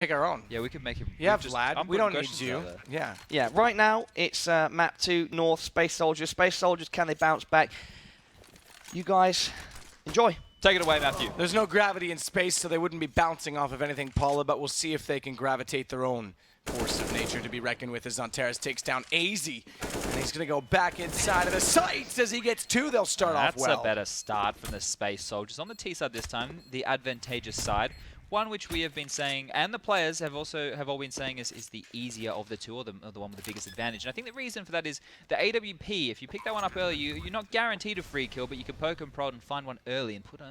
pick our own. Yeah, we could make him. Yeah, Vlad. We don't need you. Yeah. Yeah, right now it's map 2, North, Space Soldiers. Space Soldiers, can they bounce back? You guys, enjoy. Take it away, Matthew. There's no gravity in space, so they wouldn't be bouncing off of anything, Paula, but we'll see if they can gravitate their own force of nature to be reckoned with as XANTARES takes down aizy. And he's going to go back inside of the sights as he gets 2. They'll start off well. That's a better start from the Space Soldiers. On the T side this time, the advantageous side. One which we have been saying, and the players have all been saying is the easier of the two, or the one with the biggest advantage. And I think the reason for that is the AWP. If you pick that one up early, you're not guaranteed a free kill, but you can poke and prod and find one early and put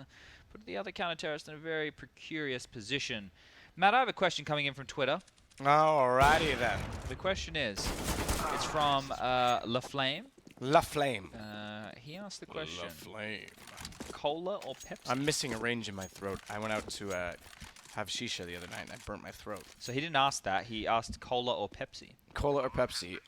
the other counter-terrorist in a very precarious position. Matt, I have a question coming in from Twitter. Alrighty then. The question is, it's from La Flame. La Flame. He asked the question. La Flame. Cola or Pepsi? I'm missing a range in my throat. I went out to have shisha the other night and I burnt my throat. So he didn't ask that. He asked cola or Pepsi. Cola or Pepsi?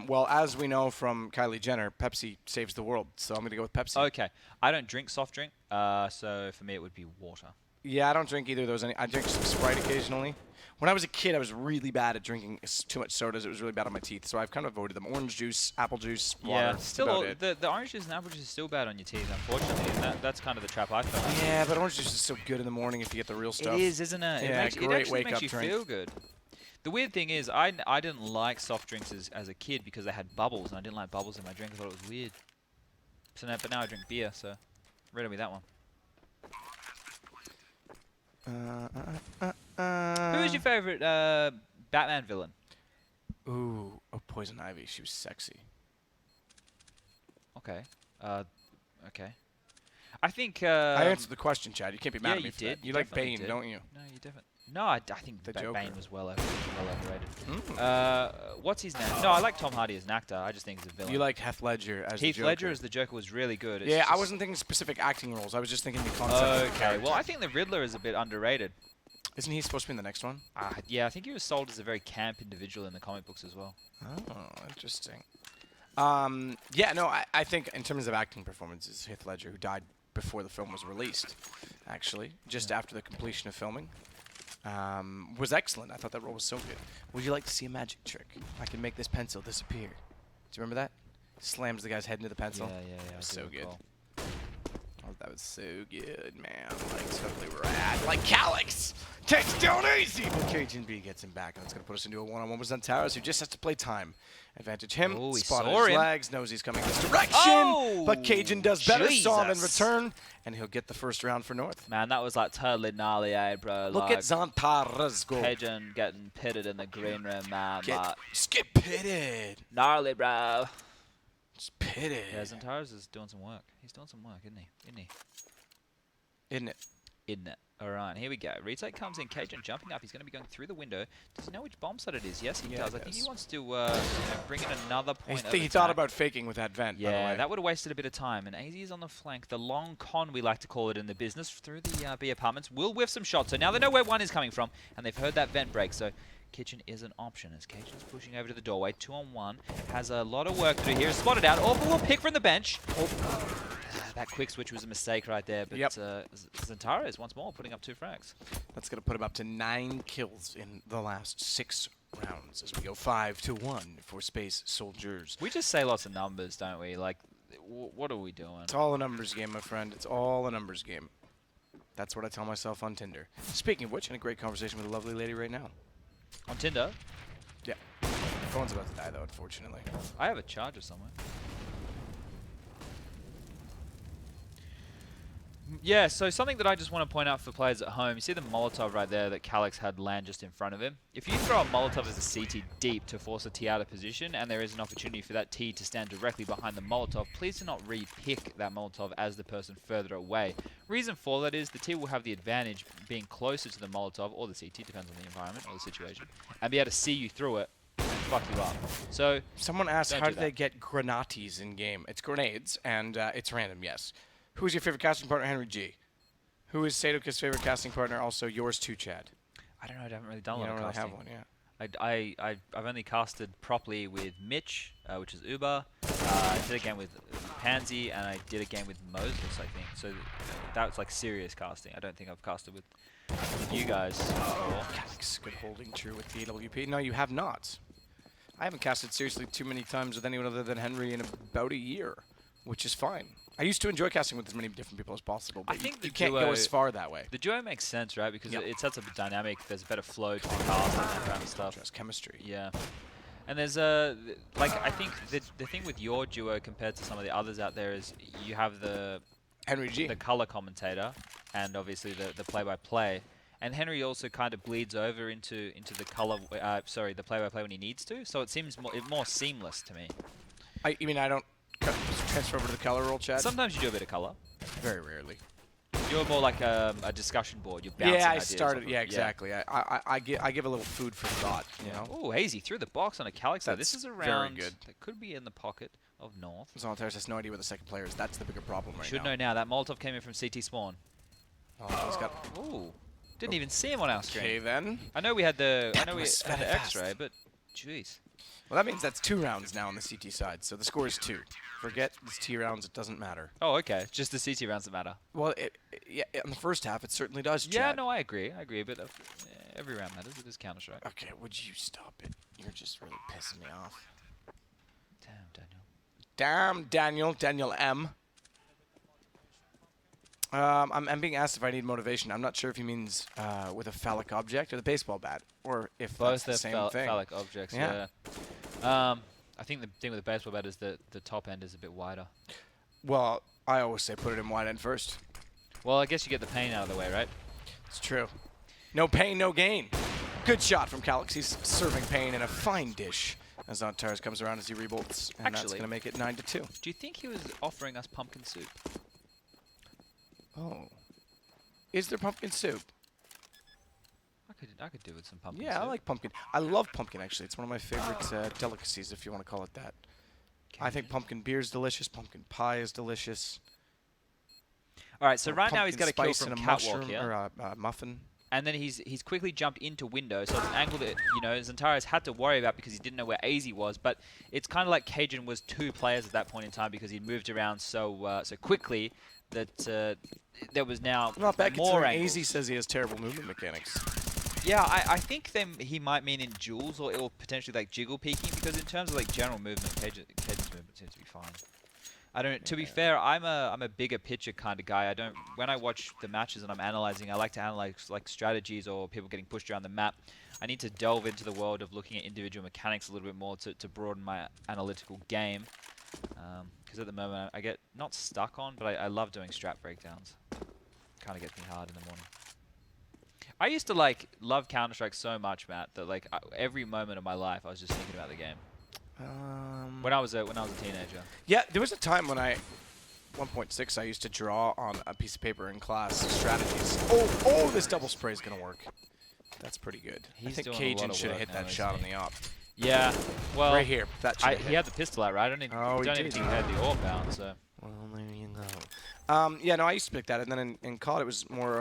Well, as we know from Kylie Jenner, Pepsi saves the world. So I'm going to go with Pepsi. Okay. I don't drink soft drink, so for me it would be water. Yeah, I don't drink either of those. I drink some Sprite occasionally. When I was a kid, I was really bad at drinking too much sodas. It was really bad on my teeth, so I've kind of avoided them. Orange juice, apple juice, water. Yeah, still the orange juice and apple juice is still bad on your teeth, unfortunately, and that's kind of the trap I fell in. Yeah, but orange juice is so good in the morning if you get the real stuff. It is, isn't it? Yeah, it actually makes you feel good. The weird thing is, I didn't like soft drinks as a kid because they had bubbles, and I didn't like bubbles in my drink. I thought it was weird. So now, but now I drink beer, so riddle me that one. Who's your favorite Batman villain? Ooh, Poison Ivy. She was sexy. Okay. Okay. I think I answered the question, Chad. You can't be mad at me for that. You like Bane, don't you? No, you definitely. No, I think the Bane was well overrated. What's his name? No, I like Tom Hardy as an actor. I just think he's a villain. You like Heath Ledger as the Joker. Heath Ledger as the Joker was really good. Yeah, I wasn't thinking specific acting roles. I was just thinking the concept. Okay, well, I think the Riddler is a bit underrated. Isn't he supposed to be in the next one? Yeah, I think he was sold as a very camp individual in the comic books as well. Oh, interesting. Yeah, no, I think in terms of acting performances, Heath Ledger, who died before the film was released, actually, just after the completion of filming, was excellent. I thought that role was so good. Would you like to see a magic trick? I can make this pencil disappear. Do you remember that? Slams the guy's head into the pencil. Yeah. That was so good. Oh, that was so good, man. Like, totally rad. Like Calyx takes down aizy, but cajunb gets him back, and it's going to put us into a one-on-one with XANTARES, who just has to play time. Advantage him. Ooh, spotted his legs, knows he's coming this direction, but Cajun does better. Saw him in return, and he'll get the first round for North. Man, that was like totally gnarly, bro. Look like, at XANTARES go. Cajun getting pitted in the green room, man. Just get pitted. Gnarly, bro. Just pitted. Yeah, XANTARES is doing some work. He's doing some work, isn't he? Isn't it? Isn't it? All right, here we go. Retake comes in. Cajun jumping up. He's going to be going through the window. Does he know which bomb site it is? Yes, he does. I think he wants to bring in another point. He thought about faking with that vent. Yeah, by the way. that would have wasted a bit of time. And aizy is on the flank. The long con, we like to call it in the business, through the B apartments. Will whiff some shots. So now they know where one is coming from, and they've heard that vent break. So kitchen is an option as Cajun's pushing over to the doorway. 2-on-1. Has a lot of work to do here. Spotted out. Orbital will pick from the bench. That quick switch was a mistake right there, but XANTARES once more putting up 2 frags. That's going to put him up to 9 kills in the last 6 rounds as we go 5-1 for Space Soldiers. We just say lots of numbers, don't we? Like, what are we doing? It's all a numbers game, my friend. It's all a numbers game. That's what I tell myself on Tinder. Speaking of which, in a great conversation with a lovely lady right now. On Tinder? Yeah. My phone's about to die, though, unfortunately. I have a charger somewhere. Yeah, so something that I just want to point out for players at home, you see the Molotov right there that Calyx had land just in front of him. If you throw a Molotov as a CT deep to force a T out of position, and there is an opportunity for that T to stand directly behind the Molotov, please do not re-pick that Molotov as the person further away. Reason for that is the T will have the advantage being closer to the Molotov, or the CT, depends on the environment or the situation, and be able to see you through it and fuck you up. So someone asked, how do they get granates in game? It's grenades, and it's random, yes. Who's your favorite casting partner, Henry G? Who is Sadok's favorite casting partner? Also yours too, Chad. I don't know. I haven't really done a lot of casting. casting. I don't really have one, yeah. I've only casted properly with Mitch, which is Uber. I did a game with Pansy, and I did a game with Moses, I think. So that was like serious casting. I don't think I've casted with you guys before. Calyx, good holding true with the AWP. No, you have not. I haven't casted seriously too many times with anyone other than Henry in about a year, which is fine. I used to enjoy casting with as many different people as possible, but I think you can't go as far that way. The duo makes sense, right? Because Yep. it sets up a dynamic. There's a better flow to the cast and that kind of stuff. Just chemistry. Yeah. And there's a like I think the thing with your duo compared to some of the others out there is you have the Henry G. color commentator and obviously the play-by-play. And Henry also kind of bleeds over into the color, the play-by-play when he needs to. So it seems more seamless to me. You mean I don't transfer over to the color roll, Chad? Sometimes you do a bit of color. Very rarely. You're more like a discussion board. You're bouncing Yeah, I ideas started. off of- Yeah, exactly. I give a little food for thought. You know. Oh, aizy through the box on a Calyx. This That's is a very round good. that could be in the pocket of North. XANTARES has no idea where the second player is. That's the bigger problem right Should now. know now. That Molotov came in from CT spawn. Oh, he's got. Ooh, didn't even see him on our screen. Okay then. I know we had the was had the very fast. X-ray, but jeez. Well, that means that's 2 rounds now on the CT side. So the score is 2. Forget these T rounds. It doesn't matter. Oh, okay. Just the CT rounds that matter. Well, yeah, in the first half, it certainly does. Yeah, Chad. no, I agree. But every round matters. It is Counter-Strike. Okay, would you stop it? You're just really pissing me off. Damn, Daniel. Damn, Daniel. Daniel M. I'm being asked if I need motivation. I'm not sure if he means with a phallic object or the baseball bat, or if Both that's the the same thing. phallic objects. Yeah. Yeah. I think the thing with the baseball bat is that the top end is a bit wider. Well, I always say put it in wide end first. Well, I guess you get the pain out of the way, right? It's true. No pain, no gain. Good shot from Calyx. He's serving pain in a fine dish as XANTARES comes around as he rebolts, and that's Actually- going to make it 9-2. Do you think he was offering us pumpkin soup? Oh. Is there pumpkin soup? I could do with some pumpkin Yeah, soup. I like pumpkin. I love pumpkin, actually. It's one of my favorite delicacies, if you want to call it that. I think pumpkin beer is delicious. Pumpkin pie is delicious. All right, so Or right now he's pumpkin got a kill spice from and a Catwalk mushroom here. or a muffin. And then he's quickly jumped into window, so it's an angle that XANTARES had to worry about because he didn't know where aizy was. But it's kind of like Cajun was 2 players at that point in time because he'd moved around so quickly that there was now Not bad more considering angles. aizy says he has terrible movement mechanics. Yeah, I think he might mean in duels or potentially like jiggle peeking because in terms of like general movement, Cajun's movement seems to be fine. I don't. To be fair, I'm a bigger picture kind of guy. When I watch the matches and I'm analyzing, I like to analyze like strategies or people getting pushed around the map. I need to delve into the world of looking at individual mechanics a little bit more to broaden my analytical game. Because at the moment I get not stuck on, but I love doing strat breakdowns. Kind of gets me hard in the morning. I used to love Counter-Strike so much, Matt, that every moment of my life I was just thinking about the game. When I was a teenager. Yeah, there was a time when 1.6, I used to draw on a piece of paper in class strategies. Oh, this double spray is going to work. That's pretty good. I He's think doing a Cajun lot of should have work hit now, that shot on isn't he? the op. Yeah, well, Right here. That should he had the pistol out, right? I don't even, Oh, he don't even did. think he had the AWP out, so. Well, there you go. Yeah, no, I used to pick that, and then in COD it was more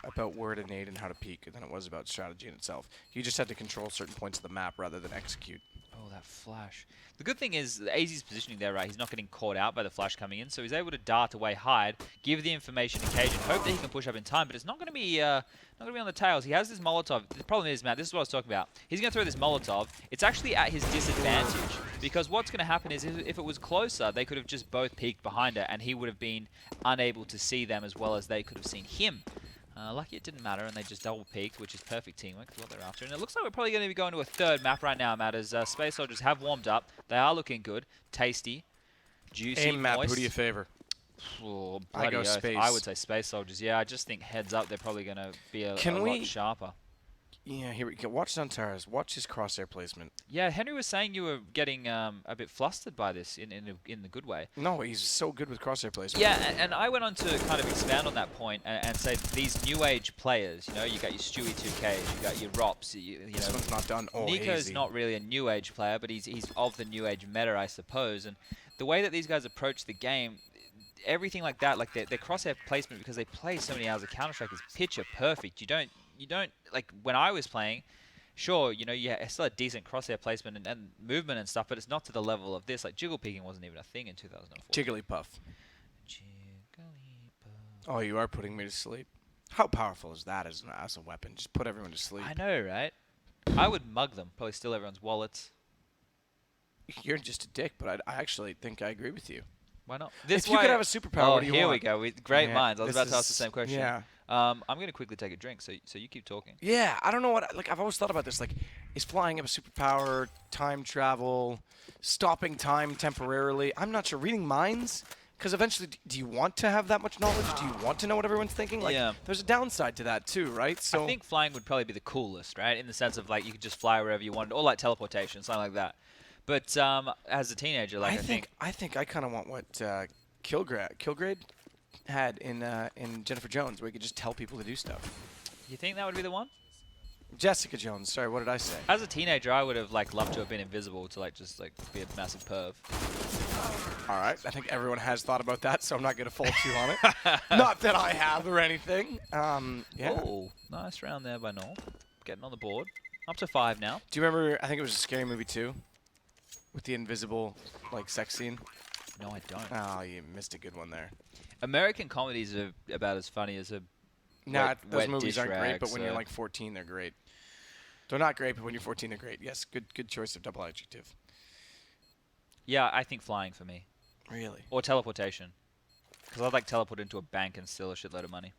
about where to nade and how to peek than it was about strategy in itself. You just had to control certain points of the map rather than execute. Oh, that flash. The good thing is aizy's positioning there, right? He's not getting caught out by the flash coming in, so he's able to dart away, hide, give the information to Cajun, hope that he can push up in time, but it's not going to be on the tails. He has this Molotov. The problem is, Matt, this is what I was talking about. He's going to throw this Molotov. It's actually at his disadvantage because what's going to happen is if it was closer, they could have just both peeked behind it, and he would have been unable to see them as well as they could have seen him. Lucky it didn't matter, and they just double peeked, which is perfect teamwork. That's what they're after. And it looks like we're probably going to be going to a third map right now, Matt, as Space Soldiers have warmed up. They are looking good, tasty, juicy, Hey, Matt, moist. who do you favor? Oh, I bloody go oath. Space. I would say Space Soldiers. Yeah, I just think heads up, they're probably going to be a Can we- lot sharper. Yeah, here we go. Watch XANTARES. Watch his crosshair placement. Yeah, Henry was saying you were getting a bit flustered by this in the good way. No, he's so good with crosshair placement. Yeah, and I went on to kind of expand on that point and say these new age players, you got your Stewie 2Ks, you got your Rops, This one's not done. Oh, Nico's easy. not really a new age player, but he's of the new age meta, I suppose. And the way that these guys approach the game, everything like that, like their crosshair placement, because they play so many hours of Counter-Strike, is picture perfect. You don't like when I was playing. Sure, you still had decent crosshair placement and movement and stuff, but it's not to the level of this. Like jiggle peeking wasn't even a thing in 2004. Jigglypuff. Oh, you are putting me to sleep. How powerful is that as a weapon? Just put everyone to sleep. I know, right? I would mug them. Probably steal everyone's wallets. You're just a dick, but I actually think I agree with you. Why not? If you could have a superpower, what do you here we want? go. Great Yeah, minds. I was this about to ask the is- same question. Yeah. I'm going to quickly take a drink, so you keep talking. Yeah, I don't know what. Like, I've always thought about this. Like, is flying a superpower, time travel, stopping time temporarily? I'm not sure. Reading minds? Because eventually, do you want to have that much knowledge? Do you want to know what everyone's thinking? Like, Yeah. there's a downside to that too, right? So I think flying would probably be the coolest, right? In the sense of, like, you could just fly wherever you wanted, or like teleportation, something like that. But as a teenager, like, I think I kind of want what Kilgrade had in Jennifer Jones, where you could just tell people to do stuff. You think that would be the one? Jessica Jones. Sorry, what did I say? As a teenager, I would have like loved to have been invisible to just be a massive perv. All right, I think everyone has thought about that, so I'm not going to fault you on it. Not that I have or anything. Yeah. Oh, nice round there by Noel. Getting on the board. Up to 5 now. Do you remember? I think it was a Scary Movie 2, with the invisible like sex scene. No, I don't. Oh, you missed a good one there. American comedies are about as funny as a Nah, wet those movies dish aren't great, rag, but when you're so- like 14, they're great. They're not great, but when you're 14, they're great. Yes, good choice of double adjective. Yeah, I think flying for me. Really? Or teleportation. Because I'd like teleport into a bank and steal a shitload of money.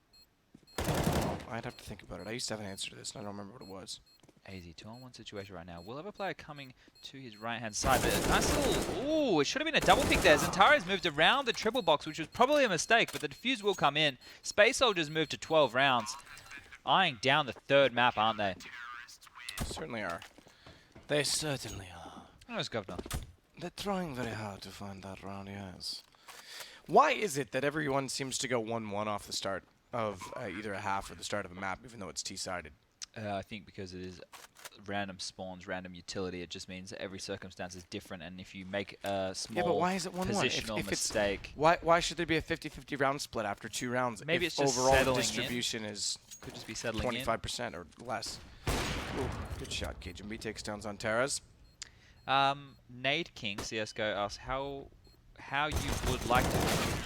I'd have to think about it. I used to have an answer to this, and I don't remember what it was. Aizy, 2-on-1 situation right now. We'll have a player coming to his right-hand side. But a nice little... Ooh, it should have been a double pick there. XANTARES moved around the triple box, which was probably a mistake, but the defuse will come in. Space Soldiers moved to 12 rounds. Eyeing down the third map, aren't they? Certainly are. They certainly are. Where's Governor? They're trying very hard to find that round, yes. Why is it that everyone seems to go 1-1 off the start of either a half or the start of a map, even though it's T-sided? I think because it is random spawns, random utility, it just means that every circumstance is different, and if you make a small Yeah, but why is it 1-1? positional If it's- mistake... Why should there be a 50-50 round split after 2 rounds? Maybe if it's just overall settling in. distribution is Could just be settling in. 25% or less. Ooh, good shot, cajunb takes down XANTARES. Nade King, CSGO, asks how you would like to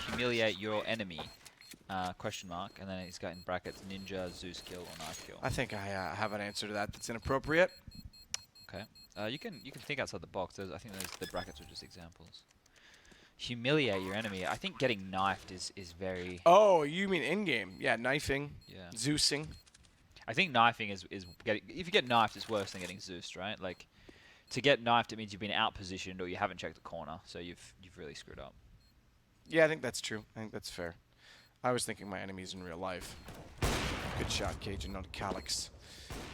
humiliate your enemy, question mark, and then he's got in brackets ninja, Zeus kill, or knife kill. I think I have an answer to that that's inappropriate. Okay. You can think outside the box. I think the brackets are just examples. Humiliate your enemy. I think getting knifed is very... Oh, you mean in-game? Yeah, knifing, Yeah. Zeusing. I think knifing is getting... If you get knifed, it's worse than getting Zeused, right? Like, to get knifed, it means you've been out-positioned or you haven't checked the corner, so you've really screwed up. Yeah, I think that's true. I think that's fair. I was thinking my enemies in real life. Good shot, Cajun, not Calyx.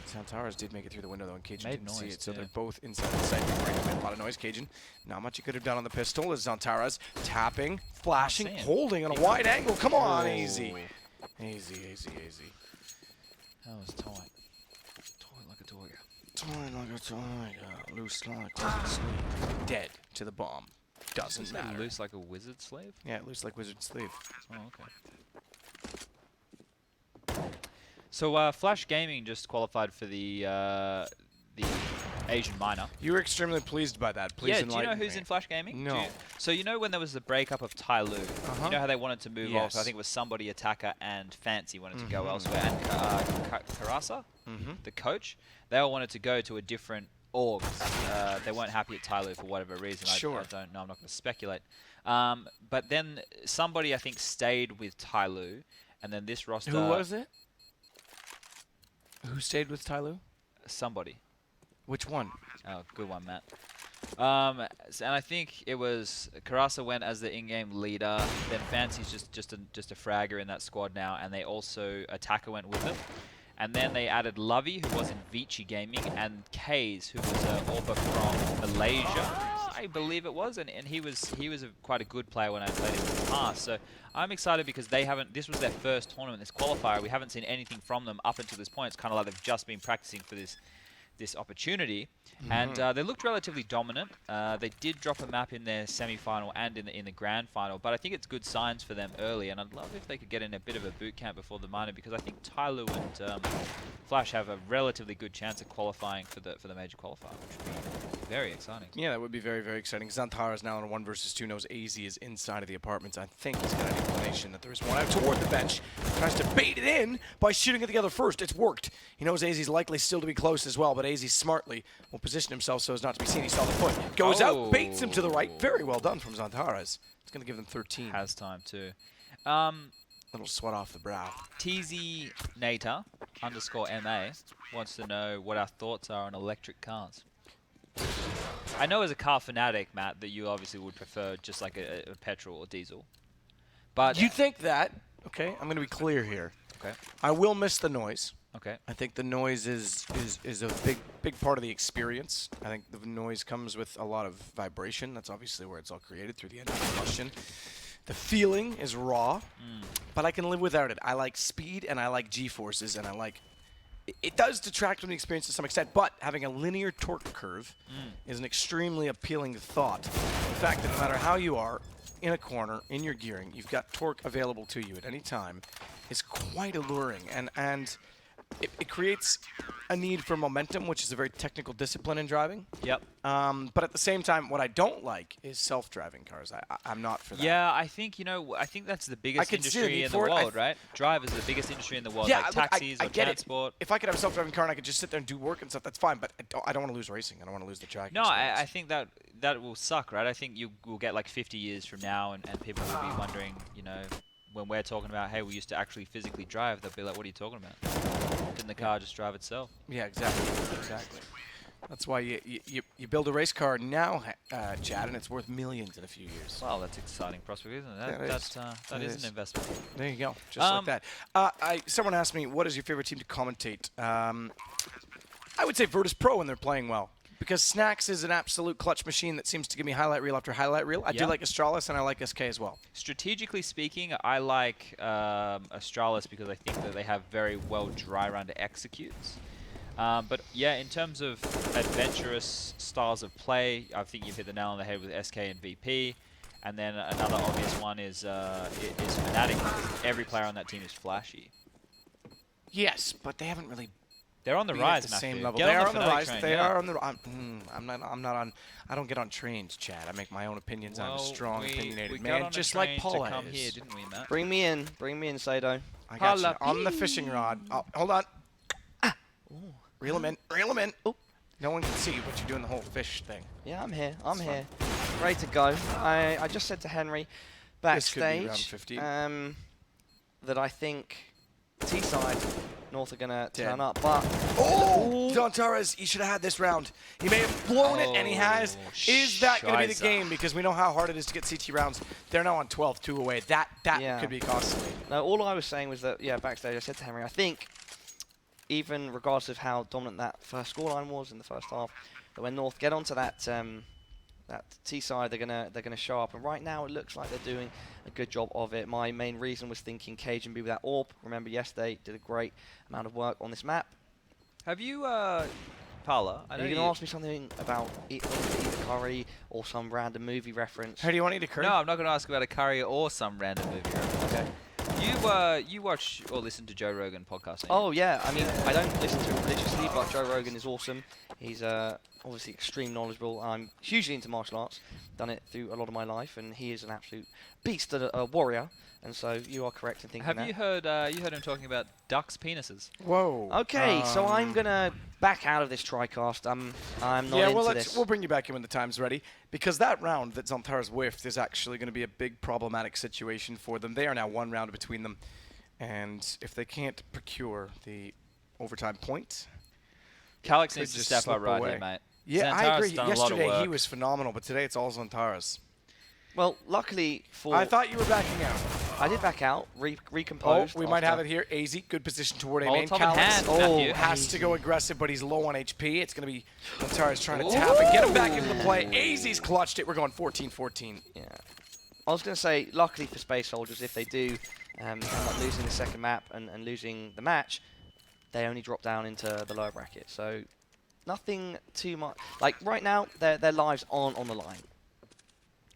XANTARES did make it through the window, though, and Cajun Made didn't see noise, it, so yeah. they're both inside the site. Made a lot of noise, Cajun. Not much you could have done on the pistol as XANTARES tapping, flashing, Not seeing. holding on a wide angle. Come on, Oh. Easy. Easy. That was tight. Tight like a tiger. Toy like a tiger, loose like wizard sleeve. Dead to the bomb. Doesn't Is that matter. loose like a wizard slave? Yeah, loose like wizard sleeve. Oh, okay. So, Flash Gaming just qualified for the Asian minor. You were extremely pleased by that. Please Yeah, do you know enlighten who's me. in Flash Gaming? No. So you know when there was the breakup of Tai Lu, you know how they wanted to move off? I Yes. think it was somebody, Attacker, and Fancy wanted to go elsewhere. And Karasa, the coach, they all wanted to go to a different org. They weren't happy at Tai Lu for whatever reason. Sure. I don't know. I'm not going to speculate. But then somebody, I think, stayed with Tai Lu, and then this roster... Who was it? Who stayed with Tyloo? Somebody. Which one? Oh, good one, Matt. And I think it was Karasa went as the in-game leader. Then Fancy's just a fragger in that squad now, and they also Attacker went with them. And then they added Lovey, who was in JUGi Gaming, and Kaze, who was an Orba from Malaysia, I believe it was, and he was quite a good player when I played him in the past. So I'm excited because they haven't. This was their first tournament, this qualifier. We haven't seen anything from them up until this point. It's kind of like they've just been practicing for this this opportunity. And they looked relatively dominant. They did drop a map in their semi-final and in the grand final, but I think it's good signs for them early. And I'd love if they could get in a bit of a boot camp before the minor, because I think Tyloo and Flash have a relatively good chance of qualifying for the major qualifier, which would be very exciting. Yeah, that would be very, very exciting. XANTARES now in a 1 versus 2 knows aizy is inside of the apartments. I think he's got an inclination that there is one out toward the bench. Tries to bait it in by shooting at the other first. It's worked. He knows aizy's likely still to be close as well, but aizy smartly will position himself so as not to be seen. He saw the foot. Goes out, baits him to the right. Very well done from XANTARES. It's going to give them 13. Has time too. Little sweat off the brow. TZ Nater _MA wants to know what our thoughts are on electric cars. I know as a car fanatic, Matt, that you obviously would prefer just like a petrol or diesel. But You think that? Okay, I'm going to be clear here. Okay. I will miss the noise. Okay. I think the noise is a big part of the experience. I think the noise comes with a lot of vibration. That's obviously where it's all created, through the engine combustion. The feeling is raw, but I can live without it. I like speed and I like G-forces, and I like... It does detract from the experience to some extent, but having a linear torque curve is an extremely appealing thought. The fact that no matter how you are, in a corner, in your gearing, you've got torque available to you at any time is quite alluring, and it creates a need for momentum, which is a very technical discipline in driving. Yep. But at the same time, what I don't like is self-driving cars. I'm not for that. Yeah, I think that's the biggest industry in the world, right? Drive is the biggest industry in the world, Yeah, like look, taxis I or get transport. If I could have a self-driving car and I could just sit there and do work and stuff, that's fine. But I don't want to lose racing. I don't want to lose the track. No, I think that will suck, right? I think you will get like 50 years from now, and people will be wondering, when we're talking about, hey, we used to actually physically drive, they'll be like, what are you talking about? Didn't the car just drive itself? Yeah, exactly. That's why you build a race car now, Chad, and it's worth millions in a few years. Wow, that's an exciting prospect, isn't it? That is an investment. There you go, just like that. Someone asked me, what is your favorite team to commentate? I would say Virtus Pro when they're playing well, because Snacks is an absolute clutch machine that seems to give me highlight reel after highlight reel. I do like Astralis, and I like SK as well. Strategically speaking, I like Astralis because I think that they have very well dry run to executes. But yeah, in terms of adventurous styles of play, I think you've hit the nail on the head with SK and VP. And then another obvious one is Fnatic, because every player on that team is flashy. Yes, but they haven't really. They're on the rise, at the same level. Get They on are on the rise. train, They are on the. I'm not on. I don't get on trains, Chad. I make my own opinions. I'm a strong, opinionated man, just like Paula come is. here, didn't we, Matt? Bring me in, Sado. I got you on the fishing rod. Oh, hold on. Reel him in. Oh. No one can see you, but you're doing the whole fish thing. Yeah, I'm here. I'm here. Ready to go. I just said to Henry backstage round 15. that I think T-side North are going to turn up, but... Oh! XANTARES, he should have had this round. He may have blown it, and he has. Is that going to be the game? Because we know how hard it is to get CT rounds. They're now on 12-2 away. That could be costly. No, all I was saying was that, backstage I said to Henry, I think, even regardless of how dominant that first scoreline was in the first half, that when North get onto that T side, they're gonna show up. And right now, it looks like they're doing a good job of it. My main reason was thinking cajunb with that AWP. Remember, yesterday did a great amount of work on this map. Have you, Paula? Are you gonna ask me something about either Curry or some random movie reference? How do you want to eat a curry? No, I'm not gonna ask about a curry or some random movie reference. Okay. You watch or listen to Joe Rogan podcast? Oh yeah, I mean I don't listen to him religiously, but Joe Rogan is awesome. He's obviously extremely knowledgeable. I'm hugely into martial arts, done it through a lot of my life, and he is an absolute beast, a warrior. And so you are correct in thinking that. Have you heard him talking about ducks' penises? Whoa. Okay, so I'm gonna back out of this TriCast. I'm not into this. We'll bring you back in when the time's ready, because that round that XANTARES whiffed is actually going to be a big problematic situation for them. They are now one round between them, and if they can't procure the overtime point, Calyx needs to step up right here, mate. Yeah, XANTARES I agree. done a lot of Yesterday work. he was phenomenal, but today it's all XANTARES. Well, luckily for... I thought you were backing out. I did back out, recomposed. We might have it here. aizy, good position toward A main. Molotov in hand, Matthew. Has to go aggressive, but he's low on HP. It's going to be XANTARES trying to tap and get him back into the play. aizy's clutched it. We're going 14-14. Yeah. I was going to say, luckily for Space Soldiers, if they do end up losing the second map and losing the match, they only drop down into the lower bracket. So nothing too much. Like right now, their lives aren't on the line.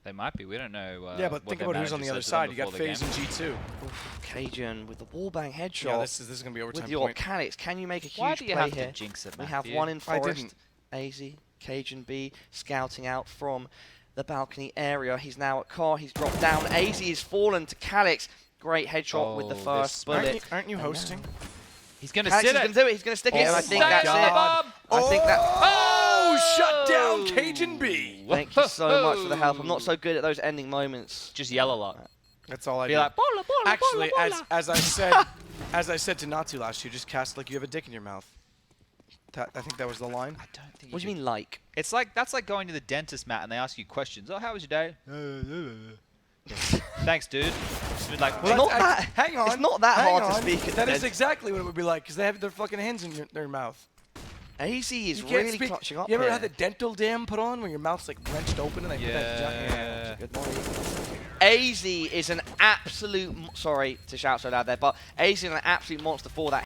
They might be. We don't know. Yeah, but what think their about who's on the manager other said to them side. You got before the FaZe game. and G2. Oof, Cajun with the wallbang headshot. Yeah, this is gonna be overtime with your point. Calyx, can you make a Why huge do you play have here? to jinx it, We have Matthew? one in I forest. didn't. aizy, cajunb scouting out from the balcony area. He's now at car. He's dropped down. aizy is fallen to Calyx. Great headshot with the Oh, first this- bullet. Aren't you And hosting? now- He's going to Calyx sit is it. going to do it. He's going to stick it, and I Oh think my that's God. it. Bomb. I think that. Oh, shut down cajunb. Thank you so much for the help. I'm not so good at those ending moments. Just yell a lot. That's all I Be do. like, bola, bola, Actually, bola, bola. as I said to Natsu last year, just cast like you have a dick in your mouth. I think that was the line. I don't think What do should- you mean, like? It's like that's like going to the dentist, Matt, and they ask you questions. Oh, how was your day? Thanks, dude. Just be like, Well, Well, not that's- that- Hang on. it's not that hang hard to on. speak at That the is dentist. exactly what it would be like, because they have their fucking hands in their mouth. aizy is You can't really speak. clutching up You ever here. had the dental dam put on, where your mouth's like wrenched open and they put that Yeah. Good morning. aizy is an absolute. Sorry to shout so loud there, but aizy is an absolute monster for that.